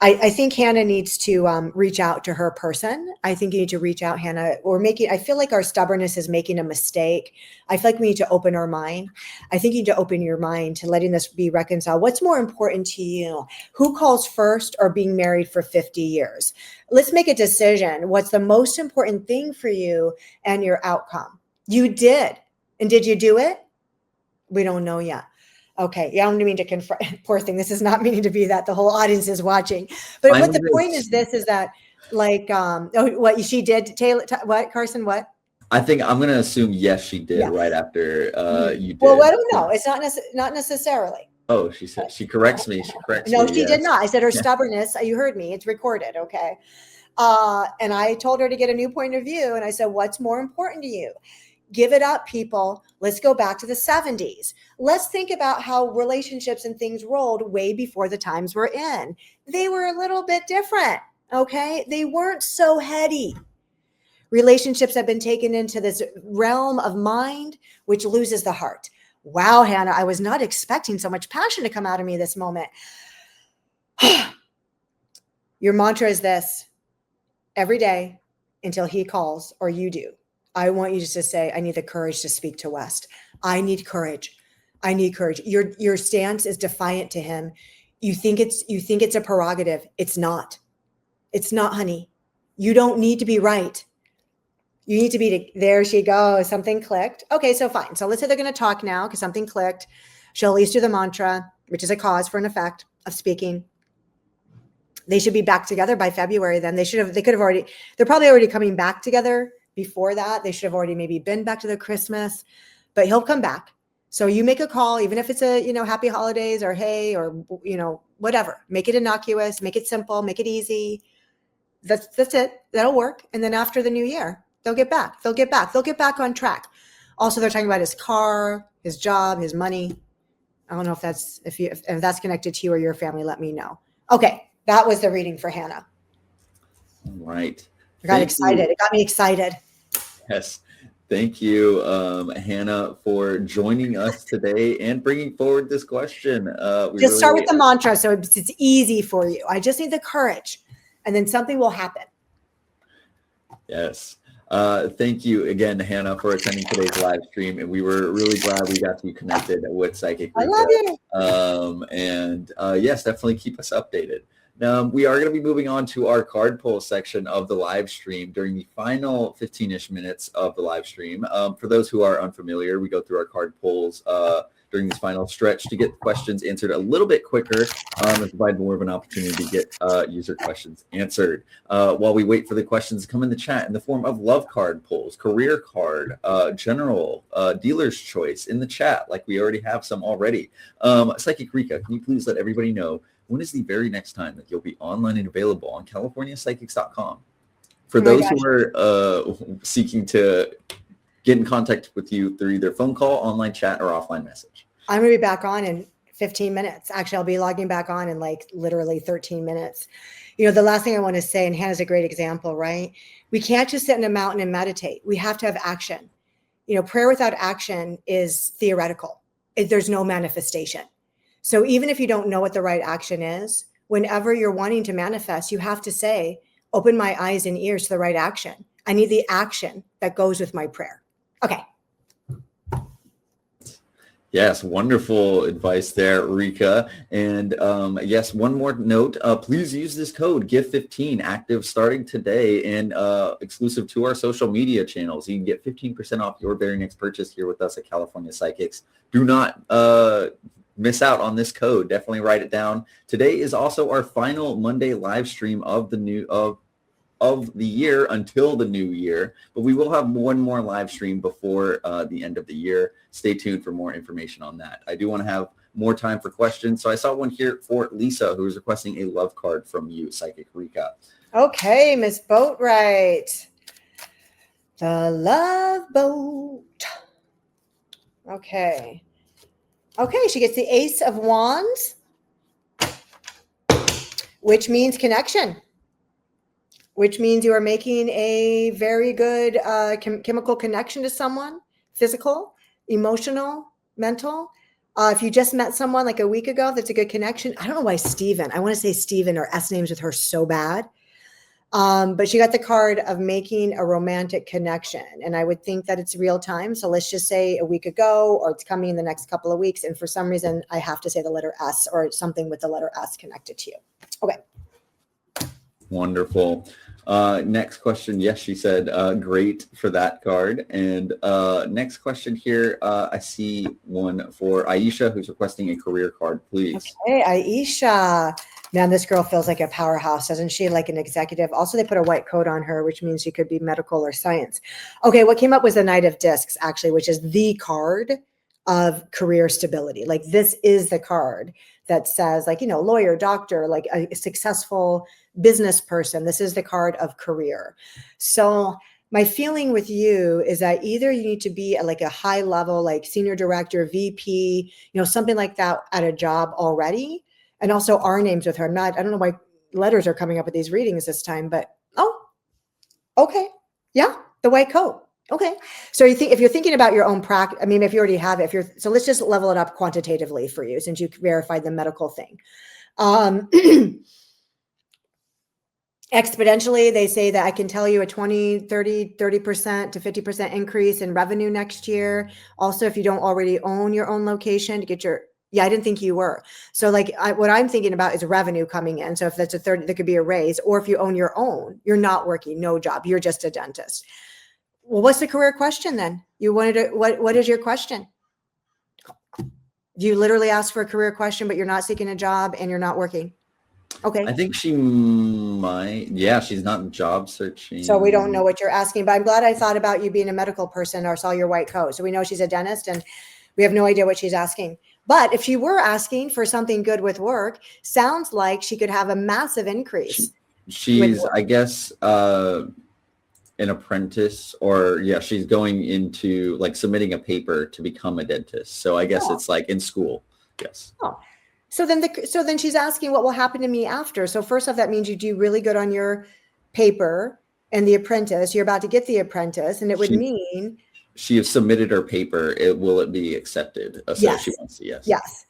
I think Hannah needs to reach out to her person. I think you need to reach out, Hannah, I feel like our stubbornness is making a mistake. I feel like we need to open our mind. I think you need to open your mind to letting this be reconciled. What's more important to you? Who calls first or being married for 50 years? Let's make a decision. What's the most important thing for you and your outcome? You did. And did you do it? We don't know yet. Okay. Yeah, I don't mean to confront. Poor thing. This is not meaning to be that the whole audience is watching. But I'm what going the to point is this is that what she did, Taylor, what, Carson, what? I think I'm going to assume yes, she did Yeah. right after you Well, I did. don't know. It's not necessarily. Oh, she said she corrects me. She corrects No, me. she did Yes. not. I said her stubbornness. You heard me. It's recorded. Okay. And I told her to get a new point of view. And I said, what's more important to you? Give it up, people. Let's go back to the 70s. Let's think about how relationships and things rolled way before the times we're in. They were a little bit different. Okay. They weren't so heady. Relationships have been taken into this realm of mind, which loses the heart. Wow, Hannah, I was not expecting so much passion to come out of me this moment. Your mantra is this: every day until he calls or you do, I want you just to say, I need the courage to speak to West. I need courage. I need courage. Your stance is defiant to him. You think it's a prerogative. It's not. It's not, honey. You don't need to be right. You need to be there. She goes. Something clicked. Okay, so fine. So let's say they're going to talk now because something clicked. She'll at least do the mantra, which is a cause for an effect of speaking. They should be back together by February. Then they're probably already coming back together before that. They should have already maybe been back to their Christmas, but he'll come back. So you make a call, even if it's happy holidays or hey, or, whatever, make it innocuous, make it simple, make it easy. That's it. That'll work. And then after the new year, they'll get back. They'll get back on track. Also, they're talking about his car, his job, his money. I don't know if that's connected to you or your family, let me know. Okay. That was the reading for Hannah. Right. I got excited. It got me excited. Yes. Thank you, Hannah, for joining us today and bringing forward this question. Just start with the mantra so it's easy for you. I just need the courage, and then something will happen. Yes. Thank you again, Hannah, for attending today's live stream. And we were really glad we got you connected with Psychic Rika. I love you. And yes, definitely keep us updated. We are going to be moving on to our card pull section of the live stream during the final 15-ish minutes of the live stream. For those who are unfamiliar, we go through our card pulls during this final stretch to get questions answered a little bit quicker and provide more of an opportunity to get user questions answered. While we wait for the questions to come in the chat in the form of love card pulls, career card, general, dealer's choice in the chat, like we already have some already. Psychic Rika, can you please let everybody know when is the very next time that you'll be online and available on CaliforniaPsychics.com? For those who are seeking to get in contact with you through either phone call, online chat, or offline message. I'm going to be back on in 15 minutes. Actually, I'll be logging back on in like literally 13 minutes. You know, the last thing I want to say, and Hannah's a great example, right? We can't just sit in a mountain and meditate. We have to have action. You know, prayer without action is theoretical. There's no manifestation. So even if you don't know what the right action is, whenever you're wanting to manifest, you have to say, open my eyes and ears to the right action. I need the action that goes with my prayer. Okay. Yes, wonderful advice there, Rika. And yes, one more note, please use this code GIFT15 active starting today and exclusive to our social media channels. You can get 15% off your very next purchase here with us at California Psychics. Do not miss out on this code. Definitely write it down. Today is also our final Monday live stream of the year until the new year, but we will have one more live stream before the end of the year. Stay tuned for more information on that. I do want to have more time for questions. So I saw one here for Lisa, who is requesting a love card from you, Psychic Rika. Okay, Miss Boatwright. The Love Boat. Okay. Okay, she gets the Ace of Wands, which means connection, which means you are making a very good chemical connection to someone, physical, emotional, mental. If you just met someone like a week ago, that's a good connection. I don't know why Steven. I want to say Steven or S names with her so bad. But she got the card of making a romantic connection. And I would think that it's real time. So let's just say a week ago, or it's coming in the next couple of weeks. And for some reason, I have to say the letter S or something with the letter S connected to you. Okay. Wonderful. Next question. Yes, she said, great for that card. And next question here, I see one for Aisha, who's requesting a career card, please. Okay, Aisha. Man, this girl feels like a powerhouse, doesn't she? Like an executive. Also, they put a white coat on her, which means she could be medical or science. Okay, what came up was the Knight of Discs, actually, which is the card of career stability. Like this is the card that says, like, you know, lawyer, doctor, like a successful business person. This is the card of career. So my feeling with you is that either you need to be at like a high level, like senior director, VP, you know, something like that at a job already. And also our names with her. I don't know why letters are coming up with these readings this time, but okay. Yeah, the white coat. Okay. So you think if you're thinking about your own practice, I mean, if you already have it, so let's just level it up quantitatively for you since you verified the medical thing. Exponentially, they say that I can tell you a 30% to 50% increase in revenue next year. Also, if you don't already own your own location to get I didn't think you were. So like what I'm thinking about is revenue coming in. So if that's there could be a raise, or if you own your own, you're not working, no job, you're just a dentist. Well, what's the career question then? You wanted to, what is your question? You literally asked for a career question, but you're not seeking a job and you're not working. Okay. I think she might. Yeah, she's not job searching. So we don't know what you're asking, but I'm glad I thought about you being a medical person or saw your white coat. So we know she's a dentist and we have no idea what she's asking. But if she were asking for something good with work, sounds like she could have a massive increase. She's, I guess, an apprentice, or she's going into like submitting a paper to become a dentist. So I guess it's like in school. Yes. Oh. So then she's asking what will happen to me after. So first off, that means you do really good on your paper and the apprentice. You're about to get the apprentice, and it would mean she has submitted her paper. Will it be accepted? So yes. She wants to, yes. Yes.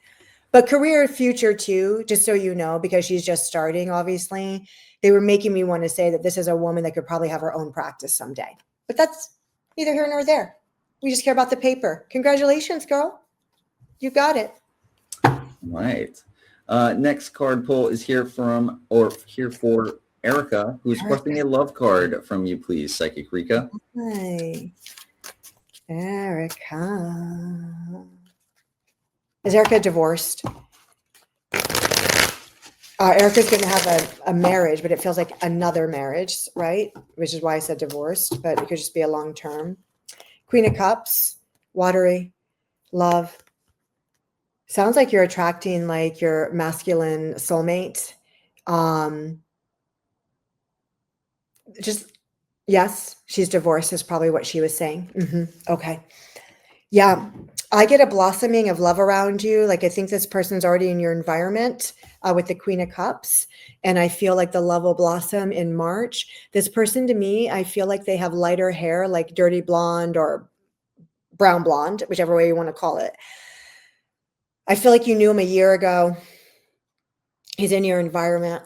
But career future too, just so you know, because she's just starting, obviously, they were making me want to say that this is a woman that could probably have her own practice someday. But that's neither here nor there. We just care about the paper. Congratulations, girl. You got it. Right. Next card pull is here for Erica, who's requesting a love card from you, please, Psychic Rika. Hi, Erica. Is Erica divorced? Erica's going to have a marriage, but it feels like another marriage, right? Which is why I said divorced, but it could just be a long term. Queen of Cups, watery, love. Sounds like you're attracting like your masculine soulmate. Just, yes, she's divorced is probably what she was saying. Okay. Yeah. I get a blossoming of love around you. Like I think this person's already in your environment with the Queen of Cups. And I feel like the love will blossom in March. This person to me, I feel like they have lighter hair, like dirty blonde or brown blonde, whichever way you want to call it. I feel like you knew him a year ago. He's in your environment.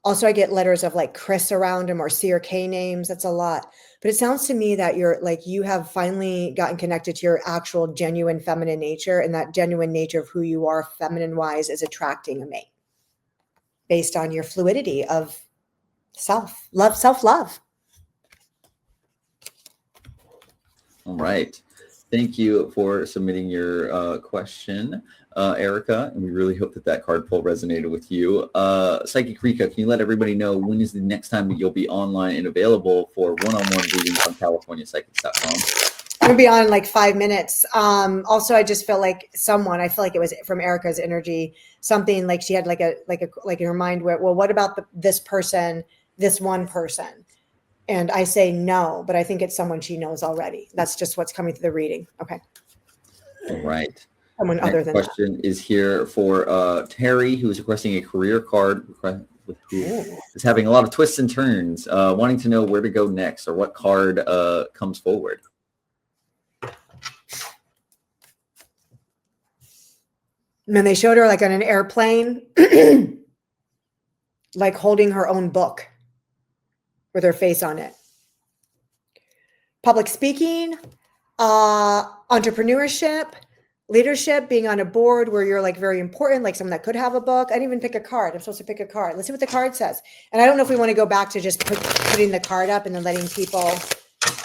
Also, I get letters of like Chris around him or C or K names. That's a lot. But it sounds to me that you're like, you have finally gotten connected to your actual genuine feminine nature, and that genuine nature of who you are feminine wise is attracting a mate based on your fluidity of self-love. All right. Thank you for submitting your question, Erica. And we really hope that that card pull resonated with you. Psychic Rika, can you let everybody know when is the next time that you'll be online and available for one-on-one readings on CaliforniaPsychics.com? I'm gonna be on in like 5 minutes. Also, I just felt like I feel like it was from Erica's energy, something like she had like in her mind where, well, what about this person, this one person? And I say no, but I think it's someone she knows already. That's just what's coming through the reading. Okay. All right. Someone other than that. Question is here for Terry, who is requesting a career card, who is having a lot of twists and turns, wanting to know where to go next or what card comes forward. And then they showed her like on an airplane, like holding her own book with her face on it. Public speaking, entrepreneurship, leadership, being on a board where you're like very important, like someone that could have a book. I didn't even pick a card. I'm supposed to pick a card. Let's see what the card says. And I don't know if we want to go back to just putting the card up and then letting people,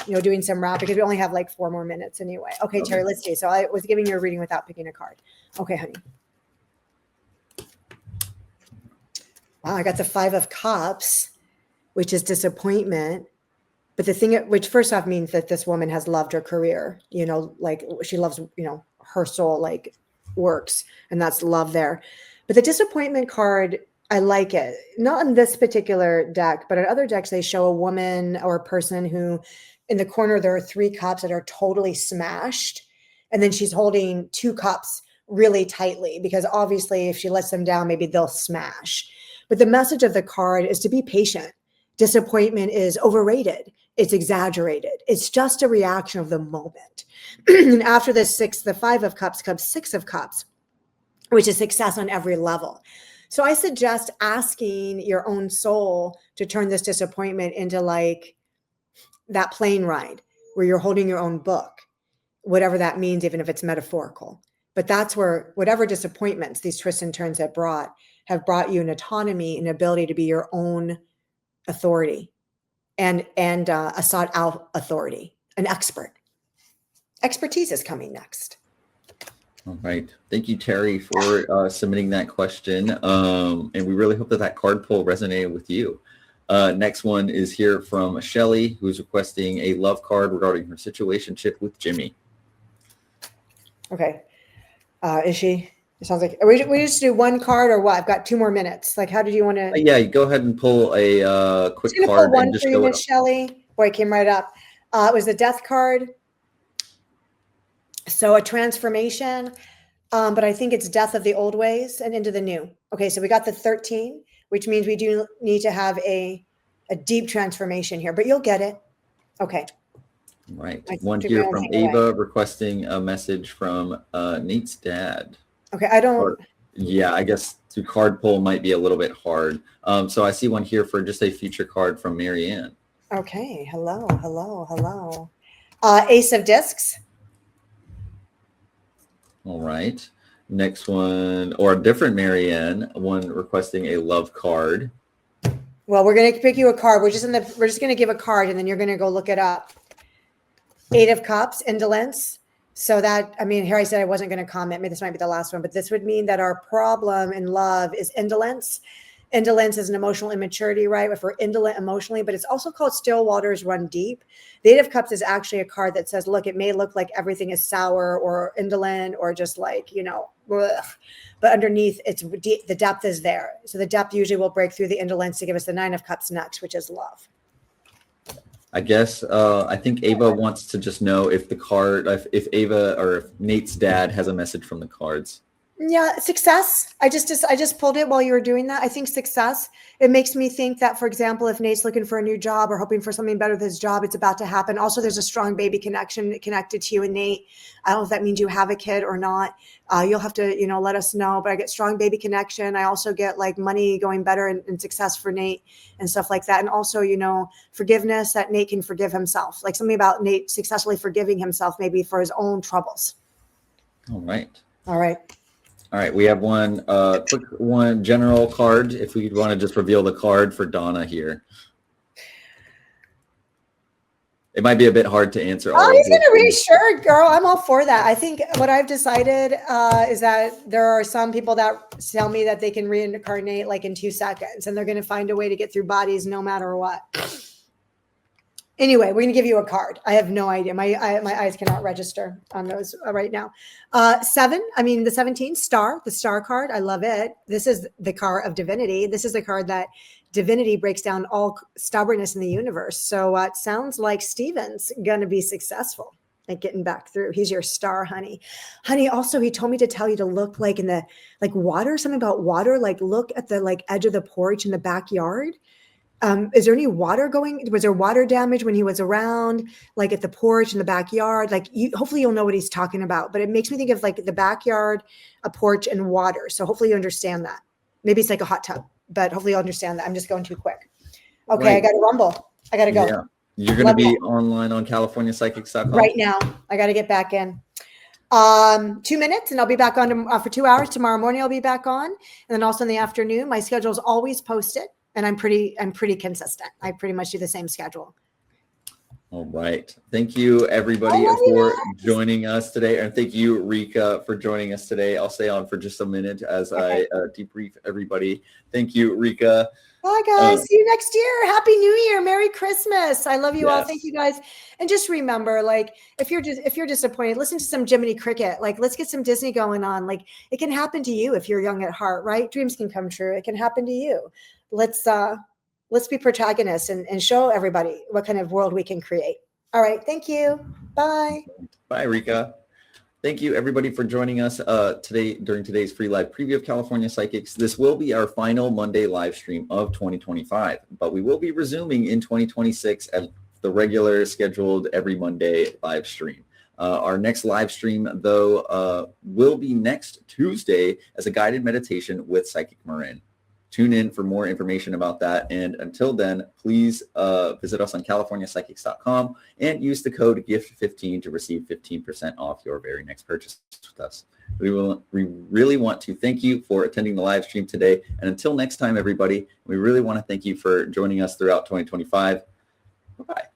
doing some wrap, because we only have like 4 more minutes anyway. Okay, Terry, let's see. So I was giving you a reading without picking a card. Okay, honey. Wow, I got the 5 of Cups, which is disappointment. But the thing, which first off means that this woman has loved her career, like she loves, her soul, like works, and that's love there. But the disappointment card, I like it. Not in this particular deck, but in other decks, they show a woman or a person who in the corner, there are 3 cups that are totally smashed. And then she's holding 2 cups really tightly, because obviously if she lets them down, maybe they'll smash. But the message of the card is to be patient. Disappointment is overrated. It's exaggerated. It's just a reaction of the moment. And after the 5 of Cups comes 6 of Cups, which is success on every level. So I suggest asking your own soul to turn this disappointment into like that plane ride where you're holding your own book, whatever that means, even if it's metaphorical. But that's where whatever disappointments, these twists and turns have brought you an autonomy and ability to be your own authority and a sought out authority, an expert. Expertise is coming next. All right. Thank you, Terry, for submitting that question. And we really hope that that card pull resonated with you. Next one is here from Shelly, who's requesting a love card regarding her situationship with Jimmy. Okay. Is she? It sounds like we just do one card or what? I've got 2 more minutes. Like, how did you want to? Yeah, you go ahead and pull a quick card. Pull one for you, Miss Shelley. Boy, it came right up. It was the Death card. So a transformation, but I think it's death of the old ways and into the new. Okay, so we got the 13, which means we do need to have a deep transformation here, but you'll get it. Okay. Right. One here from Ava requesting a message from Nate's dad. Okay, I don't. Yeah, I guess to card pull might be a little bit hard. So I see one here for just a future card from Marianne. Okay. Hello. Ace of Discs. All right. Next one, or a different Marianne, one requesting a love card. Well, we're gonna pick you a card. We're just gonna give a card, and then you're gonna go look it up. 8 of Cups, indolence. So that, I mean, here I said I wasn't going to comment. Maybe this might be the last one, but this would mean that our problem in love is indolence. Indolence is an emotional immaturity, right? If we're indolent emotionally, but it's also called still waters run deep. The Eight of Cups is actually a card that says, look, it may look like everything is sour or indolent or just like, ugh. But underneath it's deep, the depth is there. So the depth usually will break through the indolence to give us the Nine of Cups next, which is love. I guess I think Ava wants to just know if the card, if Ava or if Nate's dad has a message from the cards. Yeah, success. I just pulled it while you were doing that. I think success. It makes me think that, for example, if Nate's looking for a new job or hoping for something better with his job, it's about to happen. Also, there's a strong baby connection connected to you and Nate. I don't know if that means you have a kid or not. You'll have to, let us know. But I get strong baby connection. I also get like money going better and success for Nate and stuff like that. And also, forgiveness, that Nate can forgive himself. Like something about Nate successfully forgiving himself, maybe for his own troubles. All right. All right. All right, we have one quick one general card. If we want to just reveal the card for Donna here. It might be a bit hard to answer. Oh, he's going to read. Sure, girl. I'm all for that. I think what I've decided is that there are some people that tell me that they can reincarnate like in 2 seconds, and they're going to find a way to get through bodies no matter what. Anyway, we're going to give you a card. I have no idea. My eyes cannot register on those right now. The 17 star, the star card. I love it. This is the card of divinity. This is the card that divinity breaks down all stubbornness in the universe. So it sounds like Steven's going to be successful at getting back through. He's your star, honey. Honey, also, he told me to tell you to look like in the water, something about water, like look at the edge of the porch in the backyard. Is there any water going? Was there water damage when he was around, like at the porch in the backyard? Hopefully you'll know what he's talking about, but it makes me think of like the backyard, a porch, and water. So hopefully you understand that. Maybe it's like a hot tub, but hopefully you'll understand that. I'm just going too quick. Okay, right. I got to rumble. I got to go. Yeah. You're going to be online on CaliforniaPsychics.com right now. I got to get back in. 2 minutes, and I'll be back on for 2 hours. Tomorrow morning I'll be back on, and then also in the afternoon. My schedule is always posted. And I'm pretty consistent. I pretty much do the same schedule. All right. Thank you, everybody, for joining us today. And thank you, Rika, for joining us today. I'll stay on for just a minute as I debrief everybody. Thank you, Rika. Bye, guys. See you next year. Happy New Year. Merry Christmas. I love you all. Thank you, guys. And just remember, if you're disappointed, listen to some Jiminy Cricket. Let's get some Disney going on. It can happen to you if you're young at heart, right? Dreams can come true. It can happen to you. Let's be protagonists and show everybody what kind of world we can create. All right. Thank you. Bye. Bye, Rika. Thank you, everybody, for joining us today during today's free live preview of California Psychics. This will be our final Monday live stream of 2025, but we will be resuming in 2026 at the regular scheduled every Monday live stream. Our next live stream, though, will be next Tuesday as a guided meditation with Psychic Marin. Tune in for more information about that. And until then, please visit us on CaliforniaPsychics.com and use the code GIFT15 to receive 15% off your very next purchase with us. We really want to thank you for attending the live stream today. And until next time, everybody, we really want to thank you for joining us throughout 2025. Bye-bye.